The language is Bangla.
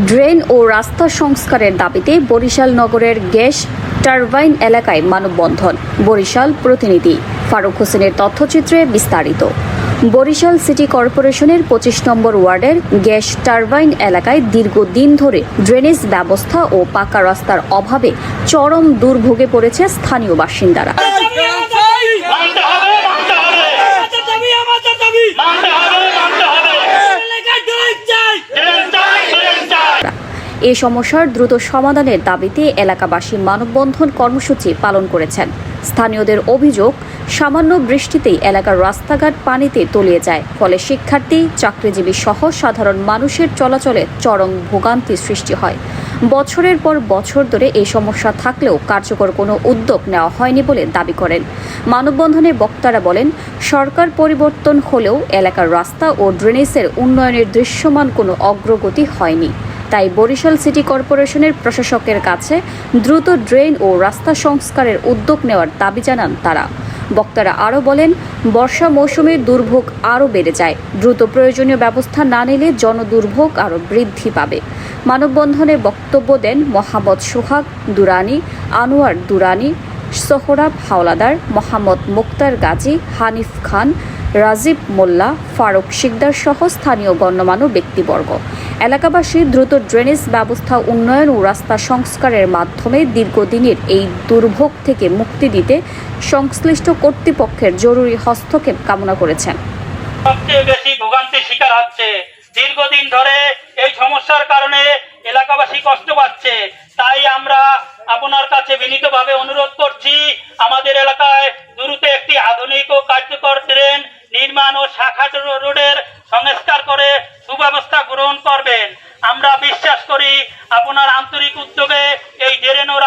ড্রেন ও রাস্তা সংস্কারের দাবিতে বরিশাল নগরের গ্যাস টারবাইন এলাকায় মানববন্ধন। বরিশাল প্রতিনিধি ফারুক হোসেনের তথ্যচিত্রে বিস্তারিত। বরিশাল সিটি কর্পোরেশনের 25 নম্বর ওয়ার্ডের গ্যাস টারবাইন এলাকায় দীর্ঘদিন ধরে ড্রেনেজ ব্যবস্থা ও পাকা রাস্তার অভাবে চরম দুর্ভোগে পড়েছে স্থানীয় বাসিন্দারা। এই সমস্যার দ্রুত সমাধানের দাবিতে এলাকাবাসী মানববন্ধন কর্মসূচি পালন করেছেন। স্থানীয়দের অভিযোগ, সামান্য বৃষ্টিতেই এলাকার রাস্তাঘাট পানিতে তলিয়ে যায়, ফলে শিক্ষার্থী, চাকরিজীবী সহ সাধারণ মানুষের চলাচলে চরম ভোগান্তি সৃষ্টি হয়। বছরের পর বছর ধরে এই সমস্যা থাকলেও কার্যকর কোনো উদ্যোগ নেওয়া হয়নি বলে দাবি করেন। মানববন্ধনে বক্তারা বলেন, সরকার পরিবর্তন হলেও এলাকার রাস্তা ও ড্রেনেজের উন্নয়নের দৃশ্যমান কোনো অগ্রগতি হয়নি। তাই বরিশাল সিটি কর্পোরেশনের প্রশাসকের কাছে দ্রুত ড্রেন ও রাস্তা সংস্কারের উদ্যোগ নেওয়ার দাবি জানান তারা। বক্তারা আরও বলেন, বর্ষা মৌসুমের দুর্ভোগ আরও বেড়ে যায়। দ্রুত প্রয়োজনীয় ব্যবস্থা না নিলে জনদুর্ভোগ আরও বৃদ্ধি পাবে। মানববন্ধনে বক্তব্য দেন মোহাম্মদ সোহাগ দুরানি, আনোয়ার দুরানি, সোহরাব হাওলাদার, মোহাম্মদ মুক্তার গাজী, হানিফ খান, রাজীব মোল্লা, ফারুক শিকদার সহ স্থানীয় গণ্যমান্য ব্যক্তিবর্গ। এলাকাবাসী দ্রুত ড্রেনেজ ব্যবস্থা উন্নয়ন ও রাস্তা সংস্কারের মাধ্যমে দীর্ঘদিনের এই দুর্ভোগ থেকে মুক্তি দিতে সংশ্লিষ্ট কর্তৃপক্ষের জরুরি হস্তক্ষেপ কামনা করেছেন। সবচেয়ে বেশি ভোগান্তির শিকার হচ্ছে। দীর্ঘদিন ধরে এই সমস্যার কারণে এলাকাবাসী কষ্ট পাচ্ছে। তাই আমরা আপনার কাছে বিনীতভাবে অনুরোধ করছি, আমাদের এলাকায় দ্রুত একটি আধুনিক ও কার্যকর ড্রেন নির্মাণ ও শাখা রোডের সংস্কার করে সুব্যবস্থা গ্রহণ করবেন। আমরা বিশ্বাস করি আপনার আন্তরিক উদ্যোগে এই ড্রেন ও